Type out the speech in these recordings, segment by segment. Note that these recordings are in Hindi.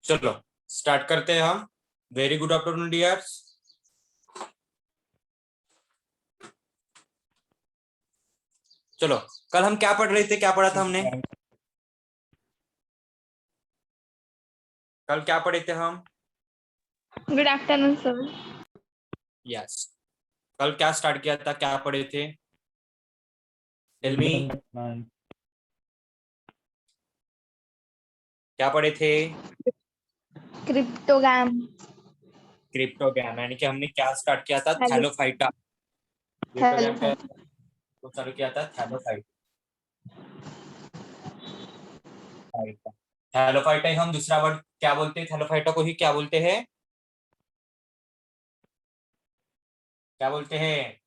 चलो स्टार्ट करते हैं हम। Very good afternoon dears. चलो, कल हम क्या पढ़ रहे थे, क्या पढ़ा था हमने? कल क्या पढ़े थे हम? Good afternoon sir. यस। कल क्या स्टार्ट किया था, क्या पढ़े थे? Tell me. क्या पढ़े थे? क्रिप्टोग्राम। क्रिप्टोग्राम, यानी कि हमने क्या स्टार्ट किया था? हेलो। थैलोफाइटा। हेलो क्रिप्टोग्राम का हेलो। तो चालू किया था थैलोफाइटा। थैलोफाइटा ही हम दूसरा वर्ड क्या बोलते हैं? थैलोफाइटा को ही क्या बोलते हैं? क्या बोलते हैं?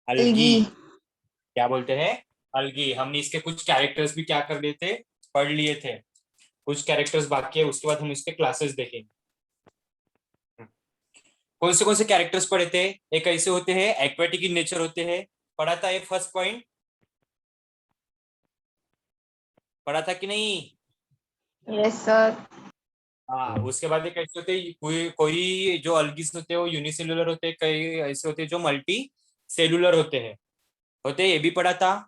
अलगी। अलगी। क्या बोलते हैं? अलगी। हमने इसके कुछ कैरेक्टर्स भी क्या कर लिए थे, पढ़ लिए थे। कुछ कैरेक्टर्स बाकी है, उसके बाद हम इसके क्लासेस देखेंगे। कौन से कैरेक्टर्स पढ़े थे? एक ऐसे होते हैं एक्वेटिक इन नेचर होते हैं, पढ़ा था ये फर्स्ट पॉइंट, पढ़ा था कि नहीं? Yes sir. हाँ, उसके बाद एक ऐसे होते हैं, कोई जो अलगीज होते हैं वो यूनिसेल्युलर होते हैं, कई ऐसे होते हैं जो मल्टी सेलुलर होते हैं, ये भी पढ़ा था।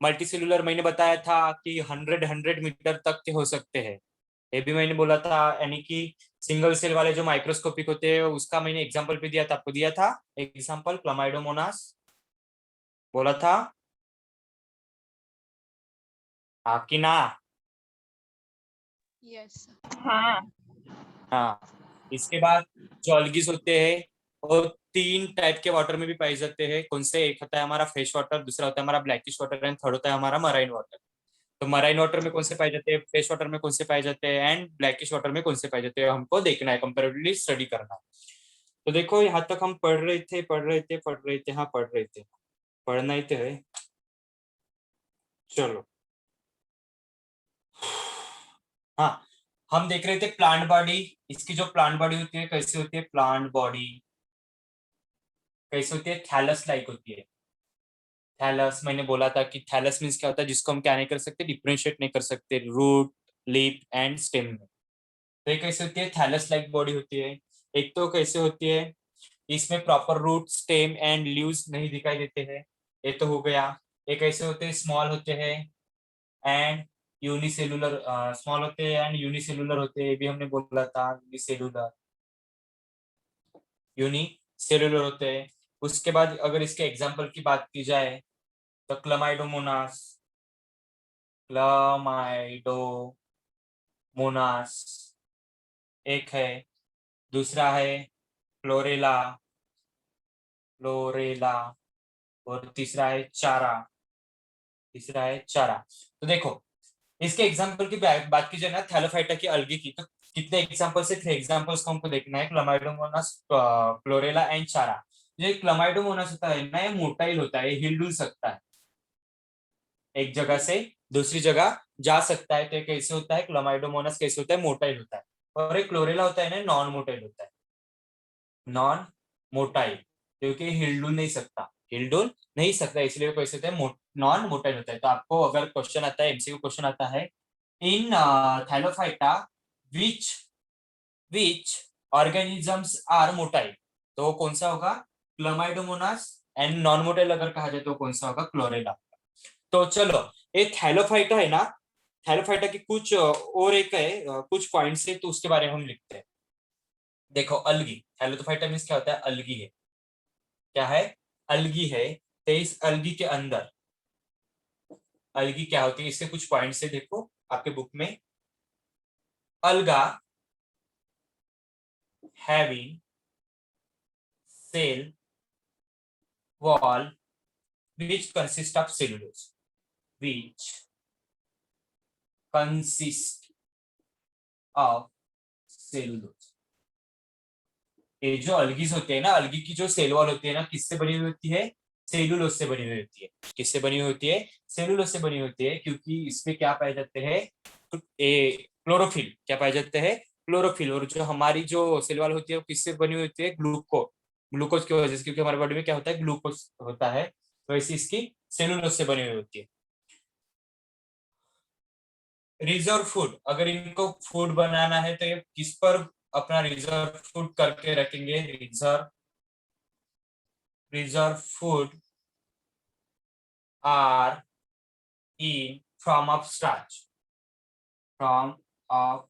मल्टी सेलुलर मैंने बताया था कि 100 मीटर तक के हो सकते हैं, ये भी मैंने बोला था। यानी कि सिंगल सेल वाले जो माइक्रोस्कोपिक होते हैं उसका मैंने एग्जांपल भी दिया था, आपको दिया था एग्जांपल, क्लामाइडोमोनास बोला था। हाँ कि ना? यस। हाँ। हाँ। इसके बाद जो अलगीज होते हैं वो 3 टाइप के वाटर में भी पाए जाते हैं। कौन से? एक होता है हमारा फ्रेश वाटर, दूसरा होता है हमारा ब्लैकिश वाटर, एंड थर्ड होता है हमारा मराइन वाटर। तो मराइन वाटर में कौन से पाए जाते हैं, फ्रेश वाटर में कौन से पाए जाते हैं, एंड ब्लैकिश वाटर में कौन से पाए जाते हैं, हमको देखना है, कंपेरेटिवली स्टडी करना है। तो देखो यहाँ तक हम पढ़ रहे थे, हाँ पढ़ रहे थे, पढ़ना ही तो है। चलो, हाँ, हम देख रहे थे प्लांट बॉडी। इसकी जो प्लांट बॉडी होती है कैसी होती है? प्लांट बॉडी कैसे होती है? थैलस लाइक होती है। थैलस, मैंने बोला था कि थैलस मीन्स क्या होता है, जिसको हम क्या नहीं कर सकते, डिफ्रेंशिएट नहीं कर सकते रूट, लीफ एंड स्टेम में। तो ये कैसे होती है? थैलस लाइक बॉडी होती है। एक तो कैसे होती है, इसमें proper root, stem and leaves नहीं दिखाई देते हैं, ये तो हो गया। एक ऐसे होते हैं स्मॉल होते हैं एंड यूनिसेलुलर, स्मॉल होते हैं एंड यूनिसेलुलर होते हैं, ये भी हमने बोला था। यूनिसेलुलर होते हैं। उसके बाद अगर इसके एग्जाम्पल की बात की जाए तो क्लमाइडोमोनास, क्लमाइडोमोनास एक है। दूसरा है क्लोरेला, क्लोरेला। और तीसरा है चारा। तो देखो, इसके एग्जाम्पल की बात की जाए ना, थैलोफाइटा की अलगी की, तो कितने एग्जाम्पल से 3 एग्जाम्पल्स को हमको देखना है, क्लमाइडोमोनास, क्लोरेला एंड चारा। ये क्लमाइडोमोनास होता है ना, ये मोटाइल होता है, ये हिलडुल सकता है, एक जगह से दूसरी जगह जा सकता है। तो ये कैसे होता है? क्लमाइडोमोनास कैसे होता है? मोटाइल होता है। और एक क्लोरेला होता है ना, नॉन मोटाइल होता है, नॉन मोटाइल, क्योंकि हिलडुल नहीं सकता, इसलिए वो कैसे होता है? नॉन मोटाइल होता है। तो आपको अगर क्वेश्चन आता है, एमसीक्यू क्वेश्चन आता है, in Thallophyta which which organisms are motile, तो वो कौन सा होगा? क्लमाइडोमोनास। एंड नॉन मोटाइल अगर कहा जाए तो कौन सा होगा? क्लोरेला। तो चलो, ये थैलोफाइटा है ना, थैलोफाइटा की कुछ और एक है, कुछ पॉइंट्स है, तो उसके बारे में हम लिखते हैं। देखो, अलगी, थैलोफाइटा मीन्स क्या होता है? अलगी है। क्या है? अलगी है। तो इस अलगी के अंदर, अलगी क्या होती है, इसके कुछ पॉइंट्स है, देखो आपके बुक में। Alga having cell wall which consist of cellulose, which consist of cellulose। ये जो अलगीज होते हैं ना, अलगी की जो सेल वॉल होती है ना, किससे बनी हुई होती है? सेलुलोज से बनी हुई होती है। किससे बनी हुई होती है? सेलुलोज से बनी होती है, क्योंकि इसमें क्या पाए जाते हैं? क्लोरोफिल। क्या पाए जाते हैं? क्लोरोफिल। और जो हमारी जो सेल वॉल होती है वो किससे बनी हुई होती है? ग्लूकोज की वजह से, क्योंकि हमारे बॉडी में क्या होता है? ग्लूकोज होता है, तो ऐसी इसकी सेलुलोज से बनी हुई होती है। रिजर्व फूड, अगर इनको फूड बनाना है तो ये किस पर अपना रिजर्व फूड करके रखेंगे? Reserve food are in form of starch, form of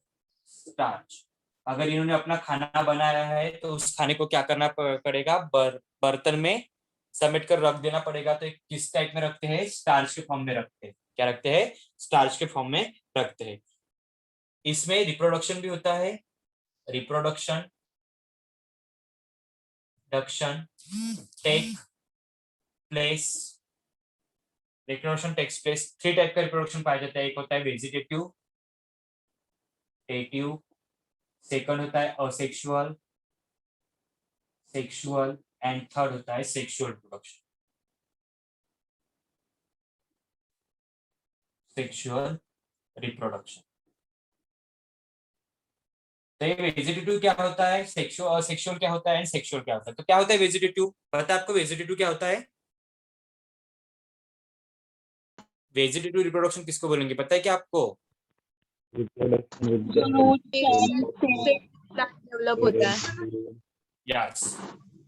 starch. अगर इन्होंने अपना खाना बनाया है तो उस खाने को क्या करना पड़ेगा? बर्तन में समेट कर रख देना पड़ेगा। तो किस टाइप में रखते हैं? स्टार्च के फॉर्म में रखते हैं। क्या रखते हैं? स्टार्च के फॉर्म में रखते हैं। इसमें रिप्रोडक्शन भी होता है। Reproduction take place reproduction takes place. 3 type का रिप्रोडक्शन पाया जाता है। एक होता है वेजिटेटिव, सेकंड होता है असेक्सुअल, सेक्सुअल एंड थर्ड होता है सेक्सुअल रिप्रोडक्शन। Sexual reproduction. तो ये वेजिटेटिव क्या होता है, सेक्सुअल और सेक्सुअल क्या होता है, एंड सेक्सुअल क्या होता है? तो क्या होता है वेजिटेटिव? पता है आपको वेजिटेटिव क्या होता है? वेजिटेटिव रिप्रोडक्शन किसको बोलेंगे, पता है क्या आपको? डेवलप होता है। यस।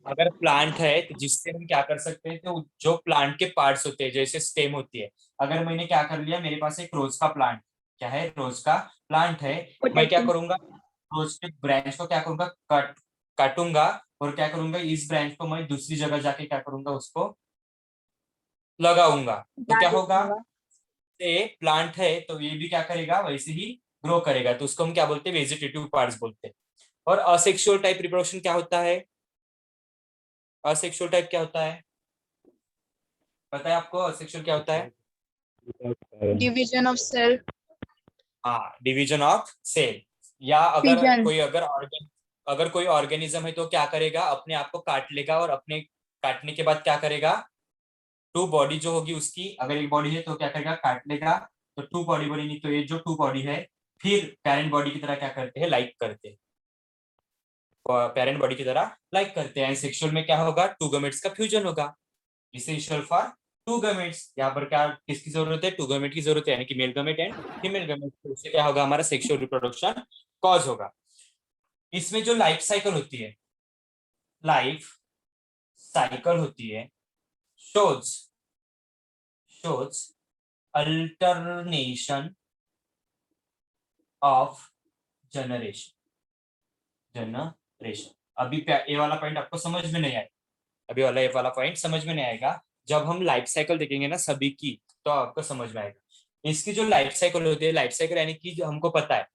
अगर प्लांट है तो जिससे हम क्या कर सकते हैं, तो जो प्लांट के पार्ट्स होते हैं, जैसे स्टेम होती है। अगर मैंने क्या कर लिया, मेरे पास एक रोज का प्लांट, क्या है, रोज का प्लांट है। मैं क्या करूंगा, रोज के ब्रांच को क्या करूंगा, काटूंगा, और क्या करूंगा, इस ब्रांच को मैं दूसरी जगह जाके क्या करूंगा, उसको लगाऊंगा। तो क्या होगा, ये प्लांट है तो ये भी क्या करेगा, वैसे ही ग्रो करेगा। तो उसको हम क्या बोलते हैं, वेजिटेटिव पार्ट्स बोलते हैं। और असेक्सुअल टाइप रिप्रोडक्शन क्या होता है? असेक्सुअल टाइप क्या होता है, पता है आपको असेक्सुअल क्या होता है? डिवीजन ऑफ सेल, हाँ, डिवीजन ऑफ सेल। या फिजन। अगर कोई ऑर्गेनिज्म है तो क्या करेगा, अपने आप को काट लेगा, और अपने काटने के बाद क्या करेगा, टू बॉडी जो होगी उसकी, अगर एक बॉडी है तो क्या करेगा, काट लेगा, तो टू बॉडी बनेगी। तो ये जो टू बॉडी है, फिर पेरेंट बॉडी की तरह क्या करते हैं, लाइक करते हैं, पेरेंट बॉडी की तरह लाइक करते हैं। सेक्सुअल में क्या होगा, टू गमेट्स का फ्यूजन होगा। Essential for two gametes. यहाँ पर क्या, किसकी जरूरत है, टू गमेट की जरूरत है, यानी कि male gamete and female gamete. तो उससे क्या होगा, हमारा सेक्सुअल रिप्रोडक्शन कॉज होगा। इसमें जो लाइफ साइकिल होती है, लाइफ साइकिल होती है, shows shows alternation of generation. अभी ये वाला पॉइंट आपको समझ में नहीं आएगा, अभी वाला ये वाला पॉइंट समझ में नहीं आएगा। जब हम लाइफ साइकिल देखेंगे ना सभी की, तो आपको समझ में आएगा। इसकी जो लाइफ साइकिल होती है, लाइफ साइकिल यानी कि जो हमको पता है,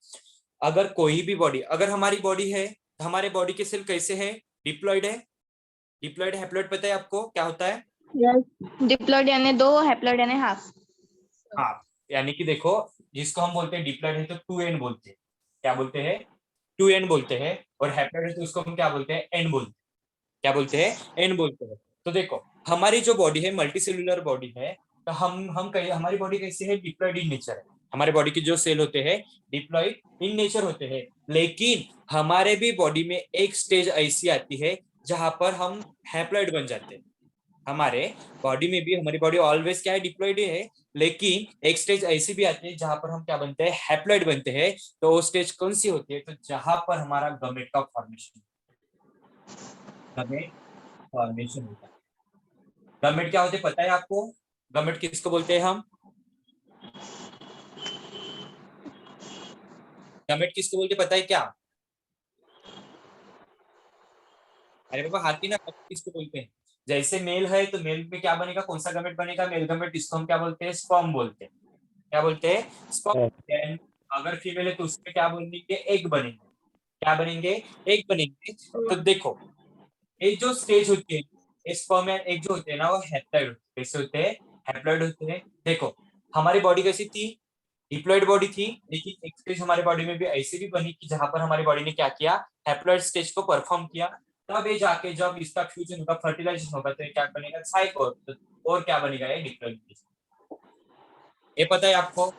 अगर कोई भी बॉडी, अगर हमारी बॉडी है तो हमारे बॉडी के सेल कैसे है, डिप्लॉइड है। डिप्लॉइड हैप्लॉइड पता है आपको क्या होता है? डिप्लॉइड यानी 2, हैप्लॉइड यानी हाफ। हाँ, यानी कि देखो, जिसको हम बोलते हैं डिप्लॉइड है तो 2n बोलते हैं। क्या बोलते हैं? 2n बोलते हैं। और हैप्लॉइड है तो उसको हम क्या बोलते हैं, n बोलते हैं। क्या बोलते हैं? n बोलते हैं। तो देखो, हमारी जो बॉडी है मल्टी सेलुलर बॉडी है। तो हम कहीं, हमारी बॉडी कैसे है, डिप्लॉइड इन नेचर है। हमारे बॉडी के जो सेल होते हैं डिप्लॉइड इन नेचर होते हैं। लेकिन हमारे भी बॉडी में एक स्टेज ऐसी आती है जहां पर हम हैप्लॉइड बन जाते हैं। हमारे बॉडी में भी, हमारी बॉडी ऑलवेज क्या है, डिप्लॉइड है। लेकिन एक स्टेज ऐसी भी आती है जहां पर हम क्या बनते हैं, हैप्लॉइड बनते हैं। तो वो स्टेज कौन सी होती है, तो जहां पर हमारा गमेट का फॉर्मेशन, गमेट फॉर्मेशन होता है। गमेट क्या होते हैं पता है आपको? गमेट किसको बोलते हैं हम? गमेट किसको बोलते हैं पता है क्या? अरे बाबा हाथी ना, गमेट किसको बोलते हैं? जैसे मेल है तो मेल में क्या बनेगा, कौन सा गमेट बनेगा, मेल गमेट। इसको हम क्या बोलते हैं, स्पर्म बोलते हैं। क्या बोलते हैं? स्पर्म। अगर फीमेल है तो उसमें क्या बनेंगे, एग बनेंगे। क्या बनेंगे? एग बनेंगे। तो देखो, ये जो स्टेज होती है, स्पर्म एंड एग जो होते हैं ना, वो हैप्लॉइड होते हैं। कैसे होते हैं? हैप्लॉइड होते हैं। देखो, हमारी बॉडी कैसी थी, डिप्लॉइड बॉडी थी। लेकिन एक स्टेज हमारी बॉडी में भी ऐसी भी बनी कि जहां पर हमारी बॉडी ने क्या किया, हैप्लॉइड स्टेज को परफॉर्म किया। तब ये जाके जब इसका फ्यूजन होगा, फर्टिलाइजेशन होगा, तो ये क्या बनेगा, जाइगोट। और क्या बनेगा, ये डिप्लॉइड। ये पता है आपको?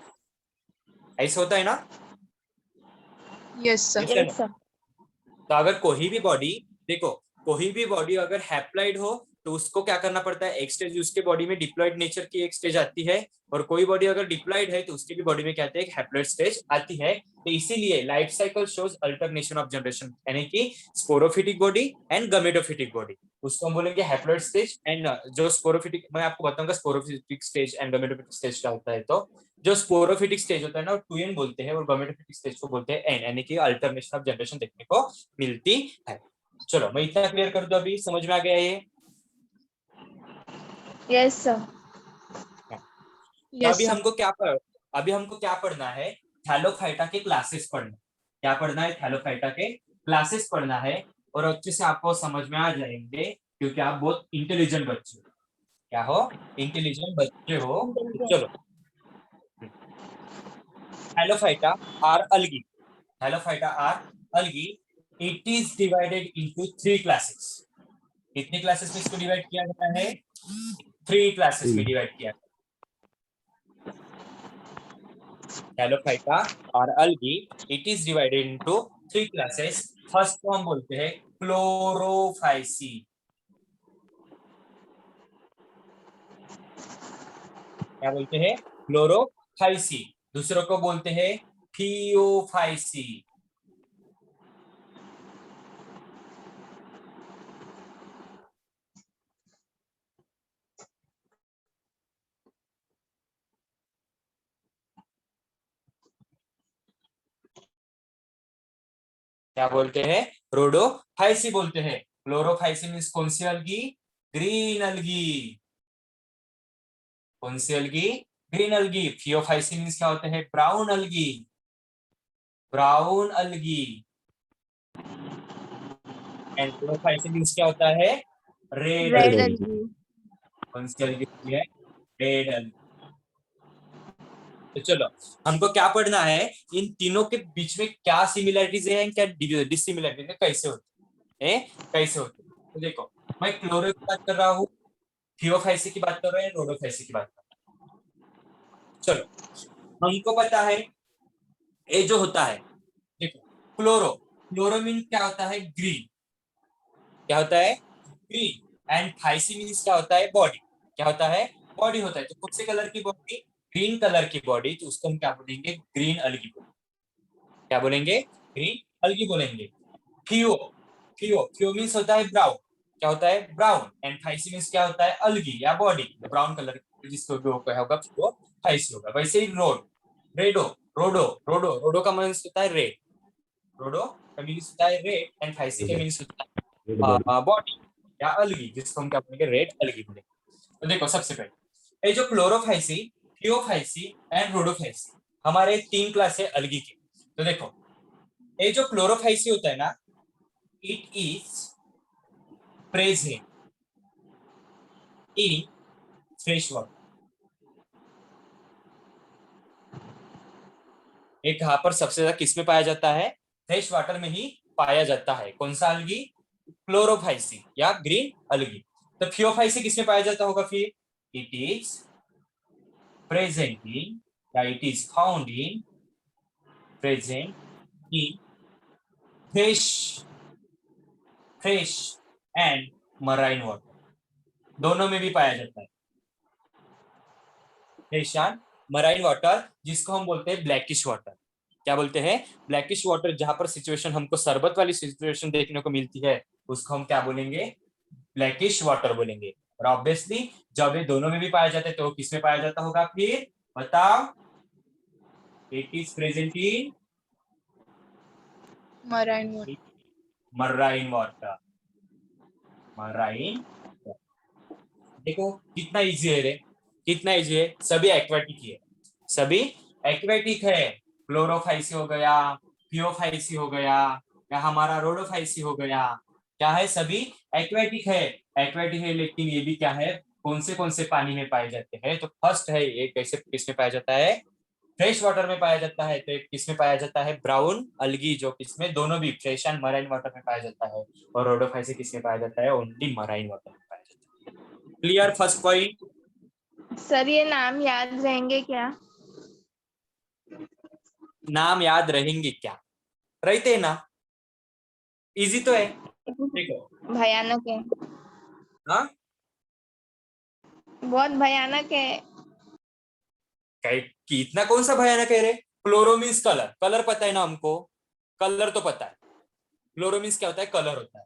ऐसे होता है ना? Yes Yes sir. or no? तो अगर कोई भी बॉडी, देखो, कोई भी बॉडी अगर हैप्लॉइड हो तो उसको क्या करना पड़ता है, एक स्टेज उसके बॉडी में डिप्लॉयड नेचर की एक स्टेज आती है, और कोई बॉडी अगर डिप्लॉयड है तो उसकी भी बॉडी में क्या आती है, एक हैप्लॉइड स्टेज आती है। तो इसीलिए life cycle shows alternation of generation, यानी कि स्पोरोफिटिक बॉडी एंड गमेटोफिटिक बॉडी, उसको हम बोलेंगे हैप्लॉइड स्टेज। एंड जो स्पोरोफिटिक, मैं आपको बताऊंगा स्पोरोफिटिक स्टेज एंड गमेटोफिटिक स्टेज क्या होता है। तो जो स्पोरोफिटिक स्टेज होता है ना, वो 2n बोलते हैं, और गमेटोफिटिक स्टेज को बोलते हैं n, यानी कि अल्टरनेशन ऑफ जनरेशन देखने को मिलती है। चलो मैं इतना क्लियर कर दूं, अभी समझ में आ गया ये? Yes, sir. तो Yes, sir. अभी हमको क्या पढ़ना है, थैलोफाइटा के क्लासेस पढ़ना। क्या पढ़ना है, थैलोफाइटा के क्लासेस पढ़ना है, और अच्छे से आपको समझ में आ जाएंगे, क्योंकि आप बहुत इंटेलिजेंट बच्चे हो। क्या हो, इंटेलिजेंट बच्चे हो। चलो, Thallophyta are algae, Thallophyta are algae, it is divided into 3 classes. कितनी क्लासेस में इसको डिवाइड किया गया है, 3 क्लासेस में डिवाइड किया गया। थैलोफाइटा और algae, it is divided into 3 classes. First को हम बोलते हैं क्लोरोफाइसी, क्या बोलते हैं, क्लोरोफाइसी। दूसरों को बोलते हैं थियोफाइसी, क्या बोलते हैं, रोडोफाइसी बोलते हैं। क्लोरोफाइसी मीन्स कौन सी अलगी, ग्रीन अलगी, कौन सी अलगी, ग्रीन अलगी। थियोफाइसी मीन्स क्या होते हैं, brown algae, brown algae. And Chlorophyceae means क्या होता है, रेड Red अलगी। algae. कौन सी अलगी होती है, रेड अलगी। तो चलो हमको क्या पढ़ना है, इन तीनों के बीच में क्या सिमिलरिटीज है, क्या डिसिमिलरिटीज है, कैसे होती है, कैसे होती है। तो देखो, मैं क्लोरो की बात कर रहा हूँ, थियोफाइसी की बात कर रहे हैं, रोडोफाइसी की बात कर रहा हूँ। चलो हमको पता है, ये जो होता है, देखो क्लोरो, क्लोरो मीन क्या होता है, ग्रीन, क्या होता है, ग्रीन। एंड फाइसी मीन्स क्या होता है, बॉडी, क्या होता है, बॉडी होता है। तो कौन से कलर की बॉडी, ग्रीन कलर की बॉडी, तो उसको हम क्या बोलेंगे, ग्रीन अलगी बोलेंगे। क्या बोलेंगे, ग्रीन अलगी बोलेंगे। थियो, थियो, थियो मीन्स होता है ब्राउन, क्या होता है, ब्राउन। एंड फाइसी मीन्स क्या होता है, अलगी या बॉडी, ब्राउन कलर, जिसको भी होगा वो फाइसी होगा। वैसे ही रोड, रेडो, रोडो, रोडो, रोडो का मीन्स होता है रेड, रोडो का मीन्स होता है रेड। एंड फाइसी का मीन्स होता है बॉडी या अलगी, जिसको हम क्या बोलेंगे, रेड अलगी बोलेंगे। तो देखो सबसे पहले ये जो क्लोरोफाइसी, थियोफाइसी एंड रोडोफाइसी, हमारे 3 क्लास है अलगी के। तो देखो ये जो क्लोरोफाइसी होता है ना, it is present in fresh water. एक कहां पर सबसे ज्यादा किस में पाया जाता है, फ्रेश वाटर में ही पाया जाता है। कौन सा अलगी, क्लोरोफाइसी या ग्रीन अलगी। तो थियोफाइसी किस में पाया जाता होगा फिर, इट इज प्रेजेंट इन, या it is found in, present in fresh, fresh and marine water, दोनों में भी पाया जाता है। फ्रेश एंड मराइन वाटर, जिसको हम बोलते हैं ब्लैकिश वाटर। क्या बोलते हैं, ब्लैकिश वाटर। जहां पर सिचुएशन हमको शरबत वाली सिचुएशन देखने को मिलती है, उसको हम क्या बोलेंगे, ब्लैकिश वाटर बोलेंगे। और ऑब्वियसली जब ये दोनों में भी पाया जाता है, तो किस में पाया जाता होगा फिर, बताओ, it is present in Marine water. Marine water, marine. देखो कितना इजी है रे, कितना इजी है। सभी एक्वेटिक है, सभी एक्वेटिक है। क्लोरोफाइसी हो गया, थियोफाइसी हो गया, या हमारा रोडोफाइसी हो गया, क्या है, सभी एक्वेटिक है। एक्वेटिक है, लेकिन ये भी क्या है, कौन से पानी में पाए जाते हैं। तो फर्स्ट है ये, कैसे किसमें पाया जाता है, फ्रेश वाटर में पाया जाता है। तो एक किसमें पाया जाता है, ब्राउन अलगी, जो किसमें, दोनों भी फ्रेश एंड मराइन वाटर में पाया जाता है। और रोडोफाइसी किसमें पाया जाता है, ओनली मराइन वाटर में पाया जाता है। Clear first point. सर ये नाम याद रहेंगे क्या? नाम याद रहेंगे क्या, रहते हैं ना, इजी तो है। देखो, भयानक है। हाँ बहुत भयानक है। कि इतना कौन सा भयानक कह रहे? क्लोरो मीन्स कलर, कलर पता है ना हमको, कलर तो पता है। क्लोरो मीन्स क्या होता है? कलर होता है।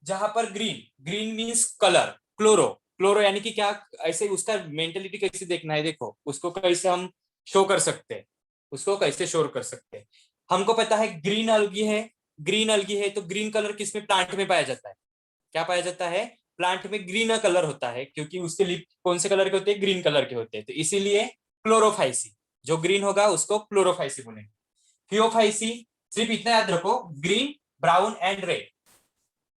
जहां पर green, green means colour. Chloro, chloro यानी कि क्या? ऐसे उसका मेंटेलिटी कैसे देखना है, देखो उसको कैसे हम शो कर सकते हैं, उसको कैसे शो कर सकते हैं। हमको पता है ग्रीन अलगी है, ग्रीन अलगी है तो ग्रीन कलर किसमें? प्लांट में पाया जाता है। क्या पाया जाता है? प्लांट में ग्रीन कलर होता है, क्योंकि उसके लिए कौन से कलर के होते हैं? ग्रीन कलर के होते हैं, तो इसीलिए क्लोरोफाइसी। जो ग्रीन होगा उसको क्लोरोफाइसी बोलेंगे। फियोफाइसी, सिर्फ इतना याद रखो, ग्रीन, ब्राउन एंड रेड।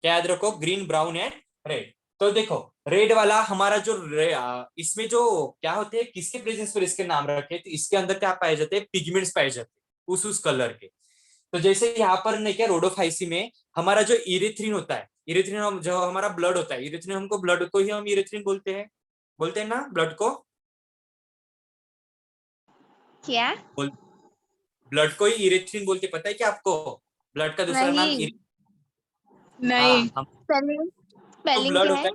क्या याद रखो? Green, brown and red. तो देखो रेड वाला हमारा जो इसमें जो क्या होते हैं, किसके प्रेजेंस पर इसके नाम रखे, तो इसके अंदर क्या पाए जाते हैं? पिगमेंट्स पाए जाते हैं उस कलर के। तो जैसे यहाँ पर नहीं क्या, रोडोफाइसी में हमारा जो इरेथ्रिन होता है, इरेथ्रिन हम जो हमारा ब्लड होता है, इरेथ्रिन हमको ब्लड को ही हम इरेथ्रिन बोलते हैं ना ब्लड को। क्या? ब्लड को ही इरेथ्रिन बोलते, पता है क्या आपको? ब्लड का दूसरा नाम नहीं। हाँ, हम स्पेलिंग, जो स्पेलिंग ब्लड क्या होता है? है,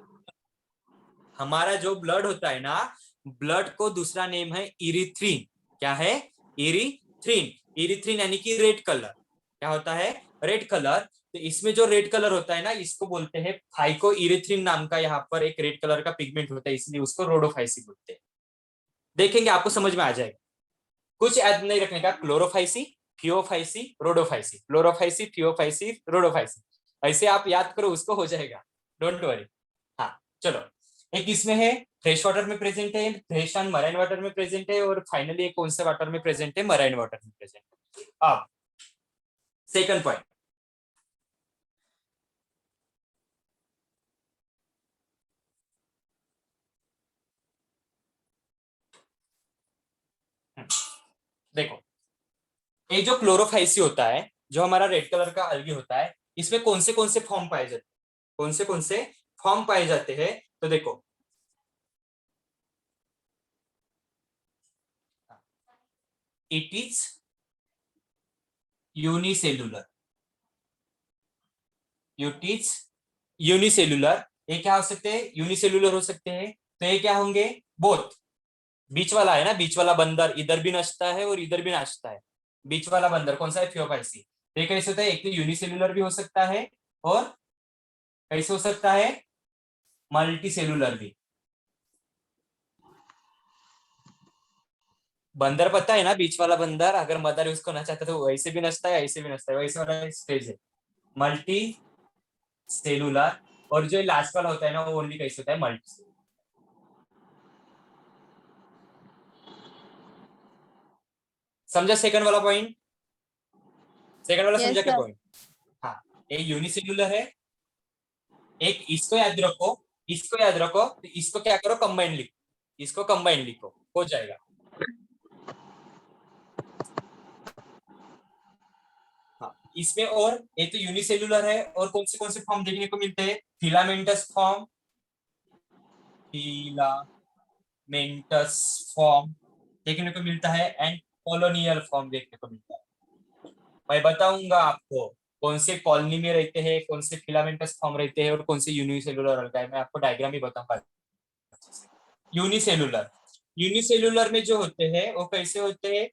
हमारा जो ब्लड होता है ना, ब्लड को दूसरा नेम है इरिथ्रिन। क्या है? इरिथ्रिन। इरिथ्रिन यानी कि रेड कलर। क्या होता है? Red colour. तो इसमें जो रेड कलर होता है ना, इसको बोलते हैं फाइको इरिथ्रिन, नाम का यहाँ पर एक रेड कलर का पिगमेंट होता है, इसलिए उसको रोडोफाइसी बोलते हैं। देखेंगे आपको समझ में आ जाएगा। कुछ याद नहीं रखने का, Chlorophyceae, Phaeophyceae, Rhodophyceae, Chlorophyceae, Phaeophyceae, Rhodophyceae, ऐसे आप याद करो, उसको हो जाएगा, डोंट वरी। हाँ चलो, एक इसमें है फ्रेश वाटर में प्रेजेंट है, फ्रेश एंड मराइन वाटर में प्रेजेंट है, और फाइनली एक कौन से वाटर में प्रेजेंट है? मराइन वाटर में प्रेजेंट है। अब सेकंड पॉइंट, देखो ये जो क्लोरोफाइसी होता है, जो हमारा रेड कलर का अलगी होता है, इसमें कौन से फॉर्म पाए जाते हैं? कौन से फॉर्म पाए जाते हैं? तो देखो, it is unicellular, it is unicellular. ये क्या हो सकते हैं? यूनिसेलुलर हो सकते हैं। तो ये क्या होंगे? बोथ। बीच वाला है ना, बीच वाला बंदर इधर भी नाचता है और इधर भी नाचता है। बीच वाला बंदर कौन सा है? फियोपाइसी। तो ये कैसे होता है? एक तो यूनिसेलुलर भी हो सकता है, और कैसे हो सकता है? मल्टी सेलुलर भी। बंदर पता है ना, बीच वाला बंदर, अगर मदर उसको नचाता है तो वैसे भी नचता है, ऐसे भी नचता है, वैसे वाला स्टेज है मल्टी सेलुलर। और जो लास्ट वाला होता है ना, वो ओनली कैसे होता है? मल्टी। समझा सेकंड वाला पॉइंट? सेकंड वाला यस समझा क्या सर। पॉइंट? हाँ, एक यूनिसेल्युलर है, एक इसको याद रखो, इसको याद रखो, तो इसको क्या करो? कंबाइन लिखो, इसको कंबाइन लिखो, हो जाएगा। हाँ, इसमें और एक तो यूनिसेल्युलर है, और कौन से फॉर्म देखने को मिलते हैं? फिलामेंटस फॉर्म, फिलामेंटस फॉर्म देखने को मिलता है, एंड कॉलोनियल फॉर्म देखने को मिलता है। मैं बताऊंगा आपको कौन से कॉलोनी में रहते हैं, कौन से फिलामेंटस फॉर्म रहते हैं, और कौन से यूनिसेल्युलर रहता है, मैं आपको डायग्राम ही बताऊंगा। यूनिसेलुलर, यूनिसेलुलर में जो होते हैं वो कैसे होते हैं?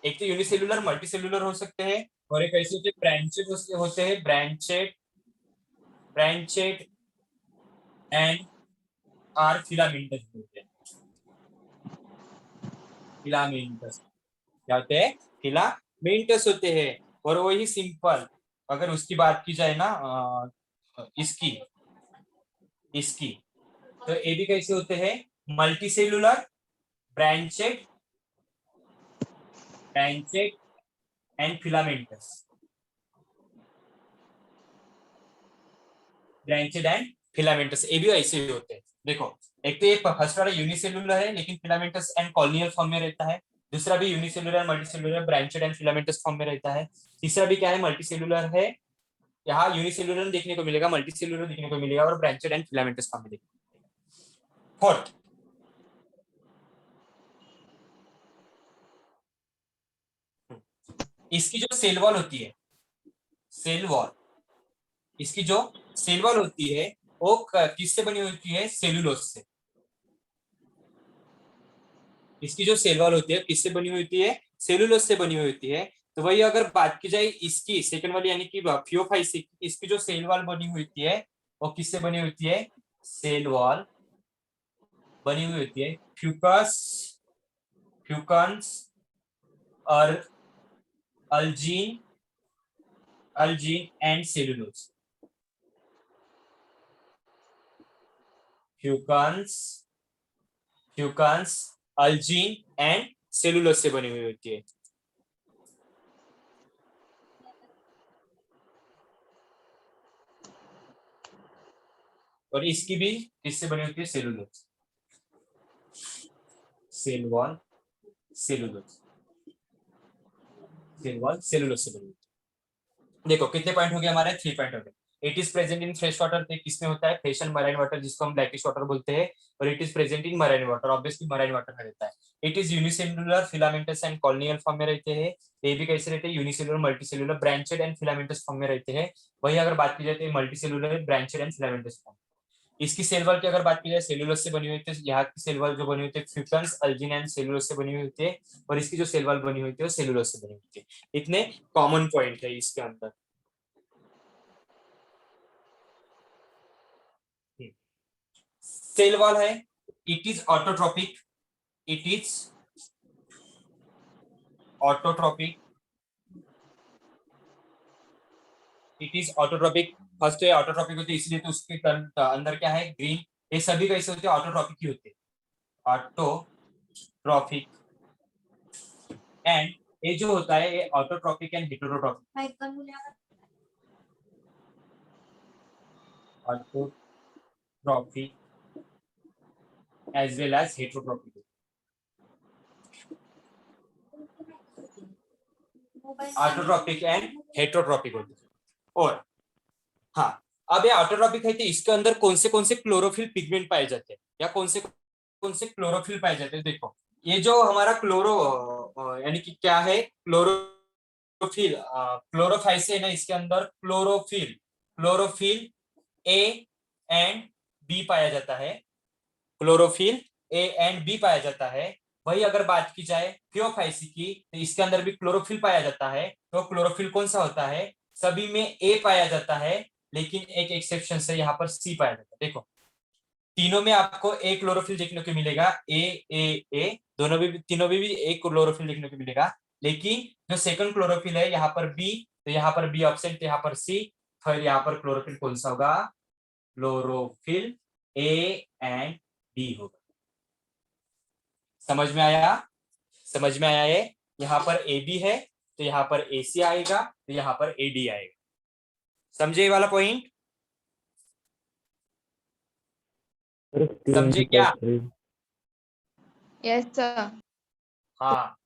एक तो यूनिसेलुलर मल्टी सेलुलर हो सकते हैं, और एक ऐसे होते हैं ब्रांचेड होते हैं, branched, branched and are filamentous होते हैं। फिलामेंटस क्या होते हैं? फिलामेंटस होते हैं। और वही सिंपल, अगर उसकी बात की जाए ना, इसकी इसकी तो ये भी कैसे होते हैं? Multi cellular, branched, branched and filamentous, branched and filamentous, ये भी ऐसे ही होते हैं। देखो, एक तो ये फर्स्ट वाला यूनिसेलुलर है लेकिन फिलामेंटस एंड कॉलोनियल फॉर्म में रहता है। दूसरा भी unicellular multicellular branched and filamentous form में रहता है। तीसरा भी क्या है? मल्टीसेलुलर है। यहाँ यूनिसेलुलर देखने को मिलेगा, मल्टीसेलुलर देखने को मिलेगा, और ब्रांचेड एंड फिलामेंटस फॉर्म में देखने को मिलेगा। फोर्थ, इसकी जो सेल वॉल होती है, सेल वॉल, इसकी जो सेल वॉल होती है वो किससे बनी होती है? सेलुलोज से। इसकी जो सेल वॉल होती है किससे बनी हुई होती है, सेलुलोज से बनी हुई होती है। तो वही अगर बात की जाए इसकी सेकंड वाली यानी कि फियोफाइसिक, इसकी जो सेल वॉल बनी हुई होती है वो किससे बनी होती है, सेल वॉल बनी हुई होती है फ्यूकस, फ्यूकन्स और अल्जीन, अल्जीन एंड सेलुलोज, फ्यूकन्स, फ्यूकन्स, अल्जीन एंड सेलुलोज से बनी हुई होती है। और इसकी भी किससे बनी होती है, cellulose, cell wall cellulose, cell wall cellulose से बनी होती है। देखो कितने पॉइंट हो गए हमारे, 3 पॉइंट हो गए। It is present in fresh water, किसमें होता है, फ्रेश एंड मराइन वाटर जिसको हम ब्लैकिश वाटर बोलते हैं। और it is present in marine water, obviously marine water में रहता है। It is unicellular, filamentous and colonial form में रहते हैं। ये भी कैसे रहते हैं, unicellular multicellular, branched and filamentous form में रहते हैं। वही अगर बात की जाए तो multicellular, branched and filamentous form. इसकी सेल वॉल की अगर बात की जाए सेलुलोज से बनी हुई है, तो यहाँ की सेल वॉल जो बनी हुई है फ्यूकन्स, अल्जिन एंड सेलुलोज से बनी हुई होती है। और इसकी जो सेल वॉल बनी हुई है वो सेलुलोज से बनी हुई है। इतने कॉमन पॉइंट है इसके अंदर। सेल वॉल है, it is autotrophic, it is autotrophic, it is autotrophic. First तो ऑटोट्रोपिक होती है इसलिए तो उसके अंदर क्या है, ग्रीन। ये सभी कैसे होते हैं, ऑटोट्रोपिक ही होते हैं, ऑटोट्रोपिक। एंड ये जो होता है ये autotrophic and heterotrophic, autotrophic as well as heterotrophic, autotrophic and heterotrophic होते हैं। और हाँ, अब ये ऑटोट्रोपिक है तो इसके अंदर कौन से क्लोरोफिल पिगमेंट पाए जाते हैं, या कौन से क्लोरोफिल पाए जाते हैं। देखो ये जो हमारा यानी कि क्या है, क्लोरोफिल, क्लोरोफाइस है ना, इसके अंदर chlorophyll, chlorophyll A and B पाया जाता है, क्लोरोफिल ए एंड बी पाया जाता है। वही अगर बात की जाए थियोफाइसी की, तो इसके अंदर भी क्लोरोफिल पाया जाता है। तो क्लोरोफिल कौन सा होता है, सभी में ए पाया जाता है, लेकिन एक एक्सेप्शन से यहाँ पर सी पाया जाता है। देखो तीनों में आपको एक क्लोरोफिल देखने को मिलेगा, ए दोनों भी, तीनों में भी एक क्लोरोफिल देखने को मिलेगा। लेकिन जो सेकंड क्लोरोफिल है यहाँ पर बी, तो यहाँ पर बी ऑप्शन, तो यहाँ पर सी। फिर यहाँ पर क्लोरोफिल कौन सा होगा, क्लोरोफिल ए एंड बी होगा। समझ में आया, समझ में आया है। यहाँ पर ए बी है तो यहाँ पर ए सी आएगा, तो यहाँ पर ए डी आएगा। समझे ये वाला पॉइंट, समझे क्या। Yes sir. हाँ,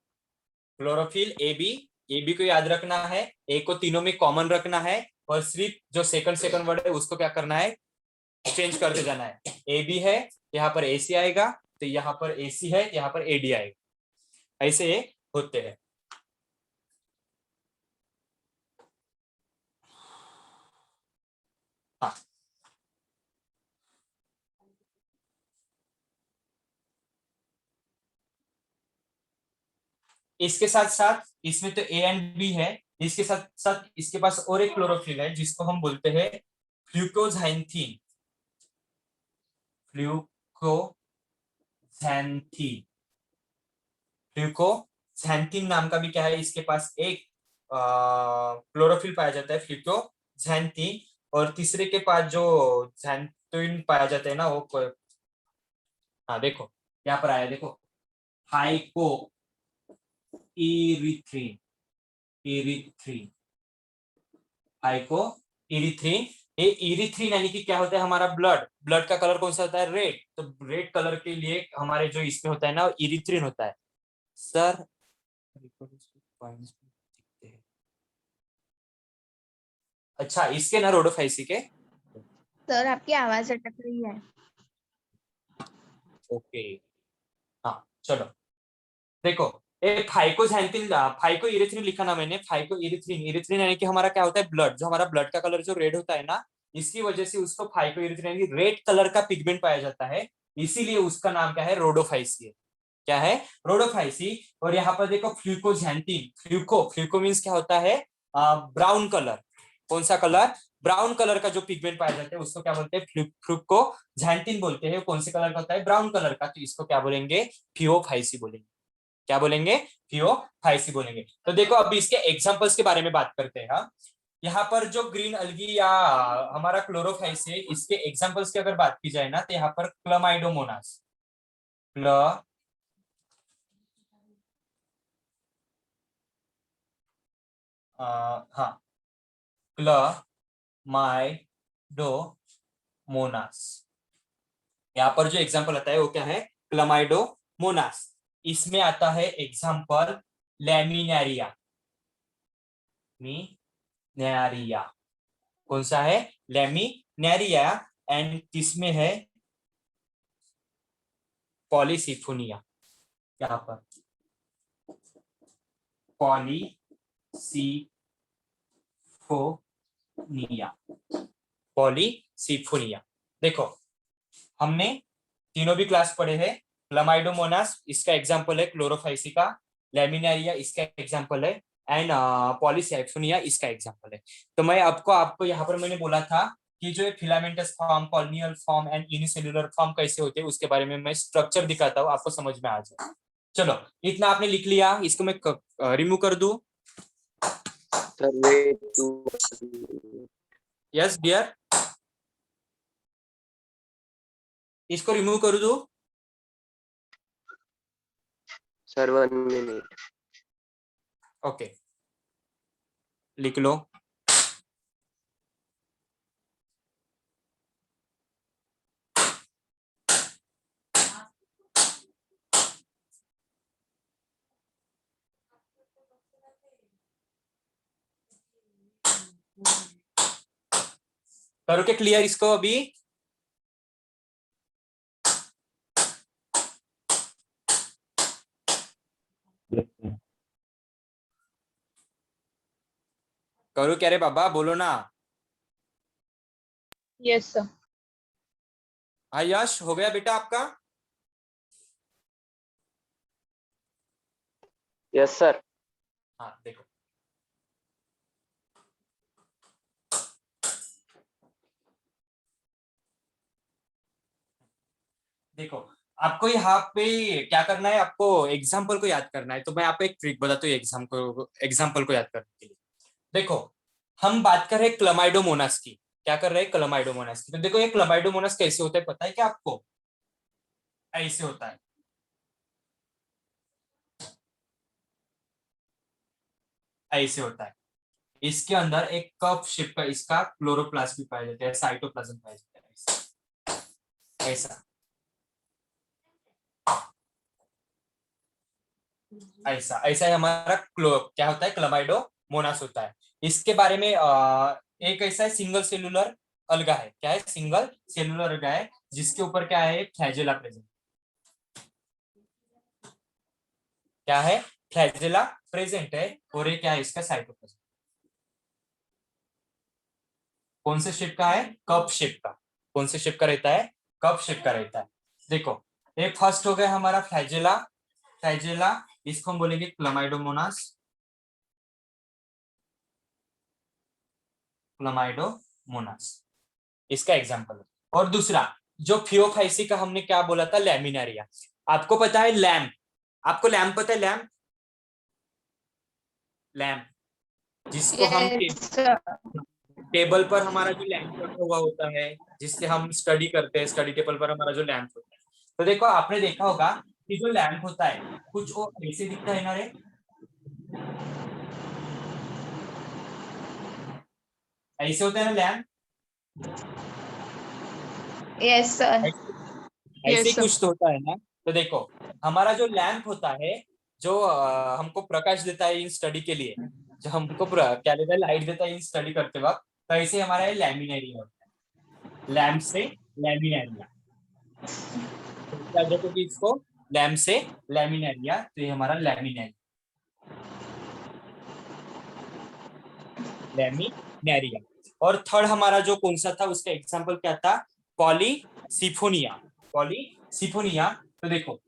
क्लोरोफिल ए बी को याद रखना है, ए को तीनों में कॉमन रखना है, और सिर्फ जो सेकंड सेकंड वर्ड है उसको क्या करना है, चेंज करते जाना है। ए बी है यहाँ पर ए सी आएगा, तो यहाँ पर ए सी है यहाँ पर ए डी आएगा। ऐसे ये होते हैं। हाँ, इसके साथ साथ इसमें तो ए एंड बी है, इसके साथ साथ इसके पास और एक क्लोरोफिल है जिसको हम बोलते हैं फ्लूकोजैंथीन, फ्लूकोजैंथीन, फ्लूकोजैंथीन नाम का भी क्या है, इसके पास एक क्लोरोफिल पाया जाता है फ्लूकोजैंथीन। और तीसरे के पास जो जैंथीन पाया जाता है ना वो हाँ देखो यहाँ पर आया, देखो हाइको इरिथ्रीन, इरिथ्रीन, हाइको इरिथ्रीन। ये इरिथ्रीन यानी कि क्या होता है, हमारा ब्लड, ब्लड का कलर कौन सा होता है, रेड। तो रेड कलर के लिए हमारे जो इसमें होता है ना इरिथ्रीन होता है सर। अच्छा, इसके ना रोडोफाइसी के, सर आपकी आवाज अटक रही है। ओके, हाँ चलो देखो, एक फाइकोजैंथिन, फाइको इरिथ्रिन लिखा ना मैंने, फाइको इरिथ्रिन, इरिथ्रिन यानी कि हमारा क्या होता है, ब्लड, जो हमारा ब्लड का कलर जो रेड होता है ना, इसकी वजह से उसको फाइको इरिथ्रिन यानी रेड कलर का पिगमेंट पाया जाता है, इसीलिए उसका नाम क्या है, रोडोफाइसी है। क्या है, रोडोफाइसी। और यहाँ पर देखो फ्लूकोजैंथिन, फ्लूको मीन्स क्या होता है, ब्राउन कलर। कौन सा कलर, ब्राउन कलर का जो पिगमेंट पाया जाता है उसको क्या बोलते हैं, फ्लूकोजैंथिन बोलते हैं। कौन से कलर का होता है, ब्राउन कलर का, तो इसको क्या बोलेंगे, फियोफाइसी बोलेंगे। क्या बोलेंगे, फियोफाइसी बोलेंगे। तो देखो अभी इसके एग्जांपल्स के बारे में बात करते हैं। हाँ, यहाँ पर जो ग्रीन अलगी या हमारा क्लोरोफाइस है, इसके एग्जांपल्स की अगर बात की जाए ना, तो यहाँ पर क्लमाइडोमोनास, हाँ, क्लमाइडोमोनास। यहाँ पर जो एग्जांपल आता है वो क्या है, क्लमाइडोमोनास। इसमें आता है एग्जांपल लैमिनारिया, मिनारिया। कौन सा है, लैमिनारिया। एंड किसमें है, पॉलीसिफोनिया। यहाँ पर पॉलीसिफोनिया, पॉलीसिफोनिया। देखो हमने तीनों भी क्लास पढ़े हैं। क्लमाइडोमोनास इसका एग्जांपल है क्लोरोफाइसिका, लैमिनारिया इसका एग्जांपल है, एंड पॉलीसाइफोनिया इसका एग्जांपल है। तो मैं आपको यहाँ पर मैंने बोला था कि जो filamentous form, corneal form and unicellular form कैसे होते हैं उसके बारे में मैं स्ट्रक्चर दिखाता हूँ, आपको समझ में आ जाए। चलो इतना आपने लिख लिया, इसको मैं रिमूव कर दूं। Sir wait two yes dear, इसको रिमूव कर दूं। Sir 1 minute. ओके, लिख लो। करो के क्लियर इसको अभी। करो क्या रे बाबा, बोलो ना। Yes sir. हाँ यश, हो गया बेटा आपका। Yes sir. हाँ देखो, देखो आपको यहाँ पे क्या करना है, आपको एग्जाम्पल को याद करना है। तो मैं आपको एक ट्रिक बताता हूँ एग्जाम्पल को याद करने के लिए। देखो हम बात कर रहे हैं क्लमाइडोमोनास की, क्या कर रहे हैं, क्लमाइडोमोनास की। तो देखो ये क्लमाइडोमोनास कैसे होता है पता है क्या आपको, ऐसे होता है, ऐसे होता है। इसके अंदर एक कप शेप का इसका क्लोरोप्लास्ट भी पाया जाता है, साइटोप्लाज्म पाया जाता है, ऐसा ऐसा ऐसा ही हमारा क्या होता है, क्लमाइडोमोनास होता है। इसके बारे में एक ऐसा है सिंगल सेलुलर अलगा है, क्या है, सिंगल सेलुलर अलगा है, जिसके ऊपर क्या है, फ्लैजेला प्रेजेंट। क्या है, फ्लैजेला प्रेजेंट है। और ये क्या है, इसका साइटोप्लाज्म। कौन से शेप का है, कप शेप का। कौन से शेप का रहता है, कप शेप का रहता है। देखो ये फर्स्ट हो गया हमारा फ्लैजेला, फ्लैजेला इसको हम बोलेंगे क्लमाइडोमोनास, क्लमाइडोमोनास इसका एग्जांपल है। और दूसरा जो फियोफाइसी का हमने क्या बोला था, लैमिनारिया। आपको पता है लैम्प, आपको लैम्प पता है, लैम्प, लैम्प जिसको हम यस सर। टेबल पर हमारा जो लैंप रखा हुआ होता है, जिससे हम स्टडी करते हैं, स्टडी टेबल पर हमारा जो लैंप होता है। तो देखो आपने देखा होगा कि जो लैंप होता है कुछ वो ऐसे दिखता है ना रे, ऐसे होता है ना लैंप, यस सर। ऐसे ऐसे ही यस सर। कुछ तो होता है ना। तो देखो हमारा जो लैंप होता है, जो हमको प्रकाश देता है इन स्टडी के लिए, जो हमको क्या देता है, लाइट देता है इन स्टडी करते वक्त, तो ऐसे हमारा लैमिनेरिया होता है, लैंप से लैमिनेरिया। तो क्या देखोगे इसको, लैम्प से लैमिनेरिया, तो ये हमारा लैमिनेरिया, लैमिनेरिया। और थर्ड हमारा जो कौन सा था, उसका एग्जांपल क्या था, पॉलीसिफोनिया, पॉलीसिफोनिया। तो देखो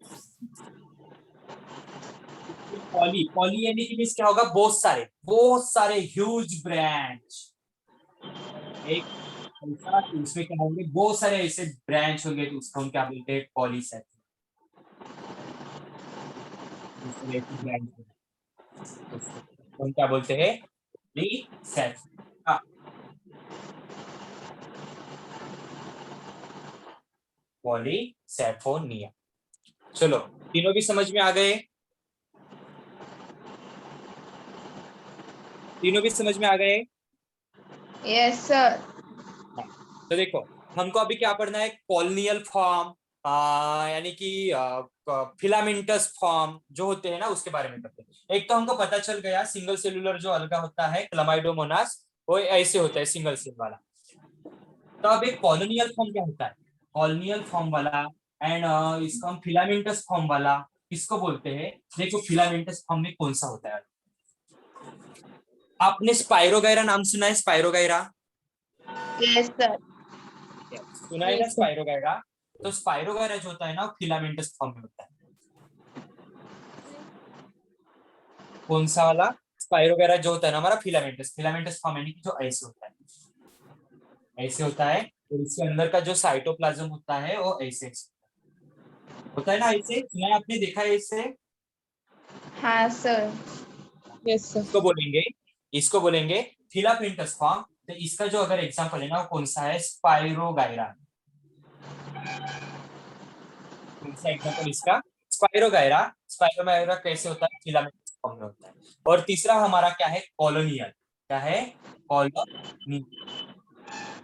पॉली पॉली यानी कि मीन्स क्या होगा, बहुत सारे ह्यूज ब्रांच। एक ऐसा कि उसमें क्या होंगे, बहुत सारे ऐसे ब्रांच होंगे तो उसको हम क्या बोलते हैं, पॉलीसेट। उसको हम क्या बोलते हैं, पॉलीसेट। हाँ, पॉलीसेफोनिया। चलो, तीनों भी समझ में आ गए? तीनों भी समझ में आ गए? Yes sir. हाँ, तो देखो, हमको अभी क्या पढ़ना है, कॉलोनियल फॉर्म, यानी कि फिलामेंटस फॉर्म जो होते हैं ना, उसके बारे में करते हैं। एक तो हमको पता चल गया सिंगल सेलुलर जो अलगा होता है क्लमाइडोमोनास, वो ऐसे होता है सिंगल सेल वाला। तो अब एक कॉलोनियल फॉर्म क्या होता है, कॉलोनियल फॉर्म वाला, एंड इसको हम फिलामेंटस फॉर्म वाला किसको बोलते हैं। देखो, फिलामेंटस फॉर्म में कौन सा होता है, आपने स्पाइरोगायरा नाम सुना है, स्पाइरोगायरा यस सर। सुना है ना, यस सर। स्पाइरोगायरा। तो स्पाइरोगायरा जो होता है ना, वो फिलामेंटस फॉर्म में होता है। कौन सा वाला, स्पाइरोगायरा जो होता है ना हमारा, फिलामेंटस फिलामेंटस फॉर्म यानी कि जो ऐसे होता है, ऐसे होता है। और इसके अंदर का जो साइटोप्लाज्म होता है वो ऐसे होता है ना, ऐसे सुना है आपने, देखा है ऐसे। हाँ सर। Yes sir. इसको बोलेंगे, इसको बोलेंगे फिलामेंटस फॉर्म। तो इसका जो अगर एग्जांपल है ना, वो कौन सा है, स्पाइरोगायरा। कौन सा एग्जांपल इसका, स्पाइरोगायरा। स्पाइरोगायरा कैसे होता है, फिलामेंटस फॉर्म में होता है। और तीसरा हमारा क्या है, कॉलोनियल। क्या है, कॉलोनियल।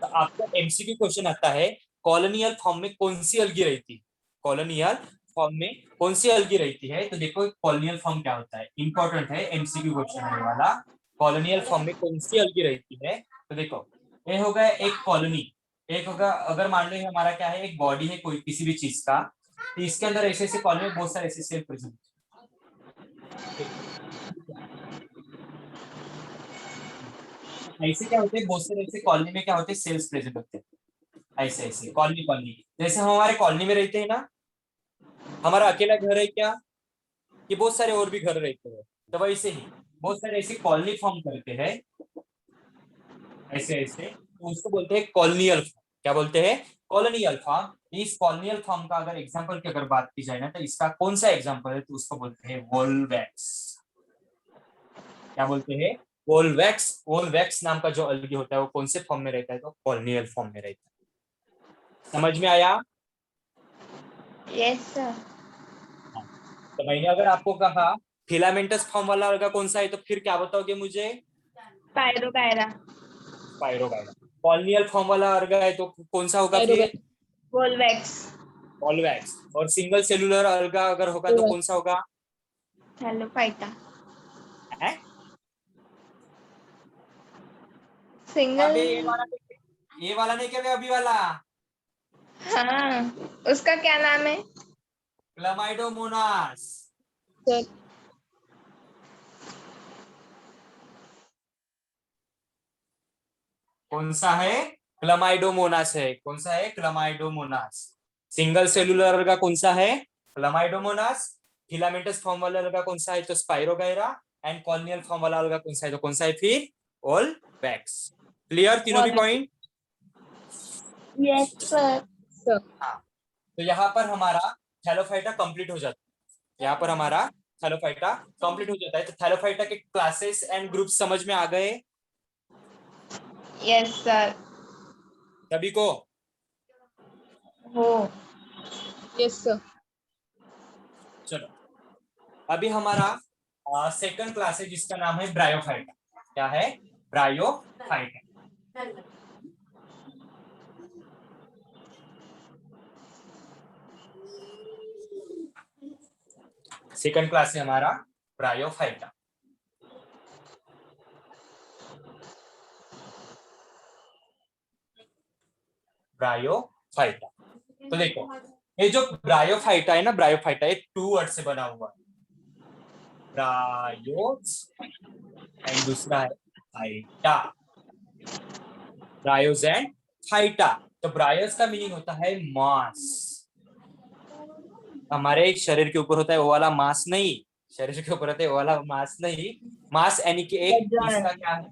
तो आपको एमसीक्यू क्वेश्चन आता है, कॉलोनियल फॉर्म में कौन सी अलगी रहती है, कॉलोनियल फॉर्म में कौन सी अलगी रहती है। तो देखो, कॉलोनियल फॉर्म क्या होता है, इंपॉर्टेंट है, एमसीक्यू क्वेश्चन है वाला। कॉलोनियल फॉर्म में कौन सी अलगी रहती है। तो देखो, ये होगा एक कॉलोनी, एक होगा, अगर मान लो हमारा क्या है, एक बॉडी है कोई किसी भी चीज का, तो इसके अंदर ऐसे ऐसे कॉलोनी में बहुत सारे ऐसे सेल प्रेजेंट। ऐसे क्या होते हैं, बहुत सारे ऐसे कॉलोनी में क्या होते हैं, सेल्स प्रेजेंट होते हैं, ऐसे ऐसे कॉलोनी कॉलोनी। जैसे हम हमारे कॉलोनी में रहते हैं ना, हमारा अकेला घर है क्या, कि बहुत सारे और भी घर रहते हैं। तो वैसे ही बहुत सारे ऐसे कॉलोनी फॉर्म करते हैं, ऐसे ऐसे, तो उसको बोलते हैं कॉलोनियल फॉर्म। क्या बोलते हैं, कॉलोनियल फॉर्म। इस कॉलोनियल फॉर्म का अगर एग्जांपल की अगर बात की जाए ना, तो इसका कौन सा एग्जांपल है, तो उसको बोलते हैं वोल्वैक्स। क्या बोलते हैं, वोल्वैक्स। वोल्वैक्स नाम का जो अलगी होता है वो कौन से फॉर्म में रहता है, तो कॉलोनियल फॉर्म में रहता है। समझ में आया? Yes sir. हाँ। तो मैंने अगर आपको कहा फिलामेंटस फॉर्म वाला अलगा कौन सा है, तो फिर क्या बताओगे मुझे, पायरोकायरा। स्पाइरोगायरा। कॉलोनियल फॉर्म वाला अलगा है तो कौन सा होगा फिर, पायरोकायरा। वोल्वैक्स। वोल्वैक्स। और सिंगल सेलुलर अलगा अगर होगा तो कौन सा होगा, थैलोफाइटा। है? सिंगल। अबे ये वाला नहीं, क्या अभी वाला, हाँ, उसका क्या नाम है क्लमाइडोमोनास। सर? कौन सा है, क्लमाइडोमोनास है। कौन सा है, क्लमाइडोमोनास। सिंगल सेलुलर अलगा कौन सा है, क्लमाइडोमोनास। फिलामेंटस फॉर्म वाला अलगा कौन सा है, तो स्पाइरोगायरा। एंड कॉलोनियल फॉर्म वाला अलगा कौन सा है, तो कौन सा है फिर, वोल्वैक्स। क्लियर तीनों भी पॉइंट? Yes sir. सर। हाँ। तो यहाँ पर हमारा थैलोफाइटा कंप्लीट हो जाता है, यहाँ पर हमारा थैलोफाइटा कंप्लीट हो जाता है। तो थैलोफाइटा के क्लासेस एंड ग्रुप समझ में आ गए यस सर। सभी को? हो। Yes sir. चलो, अभी हमारा सेकंड क्लास है जिसका नाम है ब्रायोफाइटा। क्या है, ब्रायोफाइटा। सेकंड क्लास है हमारा ब्रायोफाइटा। ब्रायोफाइटा। तो देखो, ये जो ब्रायोफाइटा है ना, ब्रायोफाइटा एक टू वर्ड से बना हुआ है, ब्रायोस एंड दूसरा है फाइटा, ब्रायोस एंड फाइटा। तो ब्रायोस का मीनिंग होता है मास, हमारे शरीर के ऊपर होता है वो वाला मास नहीं, शरीर के ऊपर होते हैं वो वाला मास नहीं, मास यानी कि एक वजन। इसका क्या है,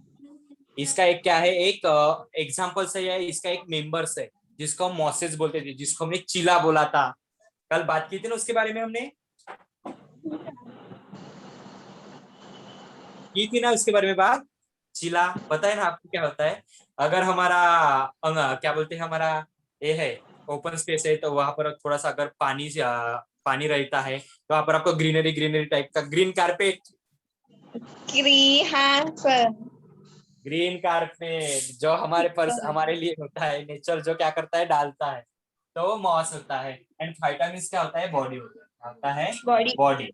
इसका एक क्या है, एक एग्जाम्पल से है, इसका एक मेंबर्स है जिसको हम मॉसेस बोलते थे, जिसको हमने चिला बोला था, कल बात की थी ना उसके बारे में हमने की थी ना उसके बारे में बात। चिला पता है ना आपको क्या होता है, अगर हमारा क्या बोलते हैं, हमारा ये है ओपन स्पेस है, तो वहां पर थोड़ा सा अगर पानी रहता है तो वहां पर आपको ग्रीनरी ग्रीनरी टाइप का ग्रीन कारपेट, हाँ सर। ग्रीन कारपेट जो हमारे पर्स हमारे लिए होता है, नेचर जो क्या करता है डालता है, तो वो मॉस होता है। एंड फाइटामिन क्या होता है, बॉडी होता है, बॉडी। बॉडी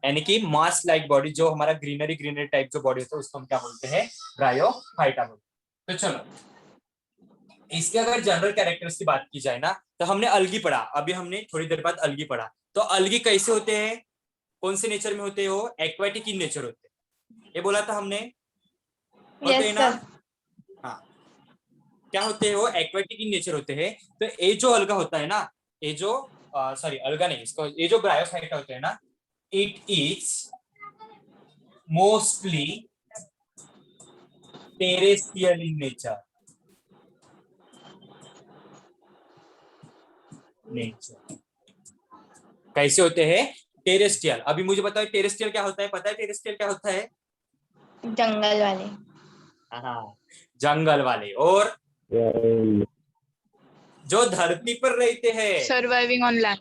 यानी कि मास लाइक बॉडी, जो हमारा ग्रीनरी ग्रीनरी टाइप जो बॉडी होता है उसको हम क्या बोलते हैं, ब्रायोफाइटा बोलते हैं। तो चलो इसके अगर जनरल कैरेक्टर्स की बात की जाए ना, तो हमने अलगी पढ़ा, अभी हमने थोड़ी देर बाद अलगी पढ़ा। तो अलगी कैसे होते हैं, कौन से नेचर में होते हैं, वो एक्वाटिक इन नेचर होते हैं, ये बोला था हमने, होते हैं यस ना। सर। हाँ, क्या होते हैं वो एक्वाटिक इन नेचर होते हैं। तो ये जो अलगा होता है ना, ये जो सॉरी अलगा नहीं, इसको ये जो ब्रायोफाइटा होते हैं ना, it is mostly terrestrial in nature, nature कैसे होते हैं, टेरेस्ट्रियल। अभी मुझे बताओ टेरेस्ट्रियल क्या होता है, पता है टेरेस्ट्रियल क्या होता है? जंगल वाले। हाँ, जंगल वाले, और जो धरती पर रहते हैं, सर्वाइविंग ऑन लैंड।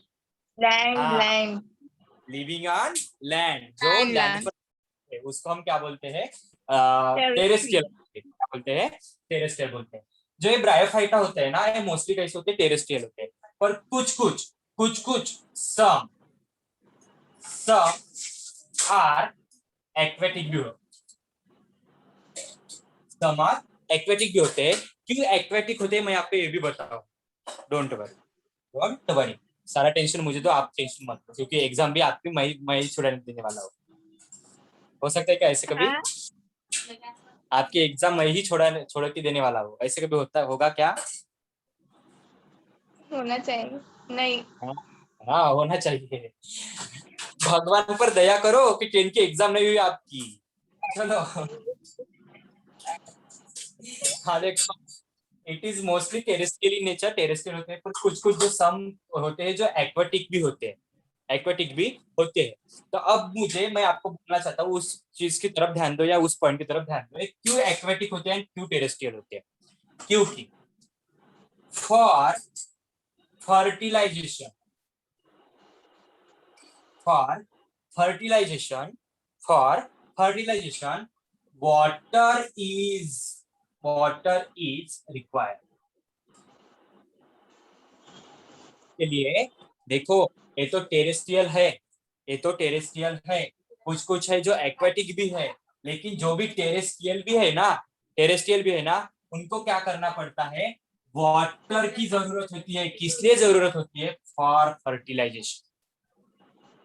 लैंड हाँ, लैंड। लिविंग ऑन लैंड, जो Land, लैंड land. पर है, उसको हम क्या बोलते हैं, Terrestrial. टेरेस्ट्रियल, क्या बोलते हैं, टेरेस्ट्रियल बोलते हैं। जो ये ब्रायोफाइटा होते हैं ना, ये मोस्टली कैसे होते हैं, टेरेस्ट्रियल होते हैं। पर कुछ कुछ सम आर एक्वेटिक भी होते हैं, सम आर एक्वेटिक भी होते हैं। क्यों एक्वेटिक होते हैं मैं आपको ये भी बताऊं, डोंट वरी, सारा टेंशन मुझे दो, आप टेंशन मत लो, क्योंकि एग्जाम भी आपकी मैं ही छुड़ाने देने वाला हूँ। हो सकता है क्या ऐसे कभी हाँ। आपकी एग्जाम मैं ही छोड़ के देने वाला हूँ, ऐसे कभी होगा क्या? होना चाहिए। नहीं। हाँ, हाँ होना चाहिए। भगवान पर दया करो कि 10 की एग्जाम नहीं हुई आपकी। चलो हाँ देखो, it is mostly terrestrial in nature, terrestrial होते हैं, पर कुछ कुछ जो सम होते हैं जो एक्वाटिक भी होते हैं, एक्वाटिक भी होते हैं। तो अब मैं आपको बोलना चाहता हूँ, उस चीज की तरफ ध्यान दो, या उस पॉइंट की तरफ ध्यान दो, क्यों एक्वाटिक होते हैं क्यों टेरेस्ट्रियल होते हैं। क्योंकि for fertilization for fertilization for fertilization water is required के लिए। देखो ये तो टेरेस्ट्रियल है, ये तो टेरेस्ट्रियल है, कुछ कुछ है जो एक्वाटिक भी है, लेकिन जो भी टेरेस्ट्रियल भी है ना, टेरेस्ट्रियल भी है ना, उनको क्या करना पड़ता है, वाटर की जरूरत होती है। किस लिए जरूरत होती है, फॉर फर्टिलाइजेशन,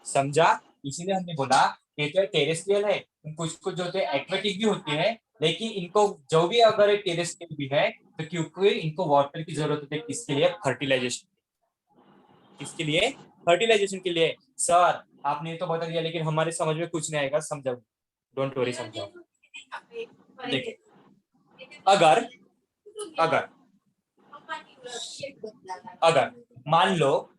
समझा? इसीलिए हमने बोला ये तो टेरेस्ट्रियल है, कुछ कुछ जो होते हैं एक्वेटिक भी होती है, लेकिन इनको जो भी अगर टेरेस्ट्रियल भी है तो क्योंकि इनको वाटर की जरूरत होती है, किसके लिए, फर्टिलाइजेशन, किसके लिए, फर्टिलाइजेशन के लिए। सर आपने तो बता दिया, लेकिन हमारे समझ में कुछ नहीं आएगा, समझाओ, डोंट वरी समझाओ। देखिए अगर अगर अगर मान लो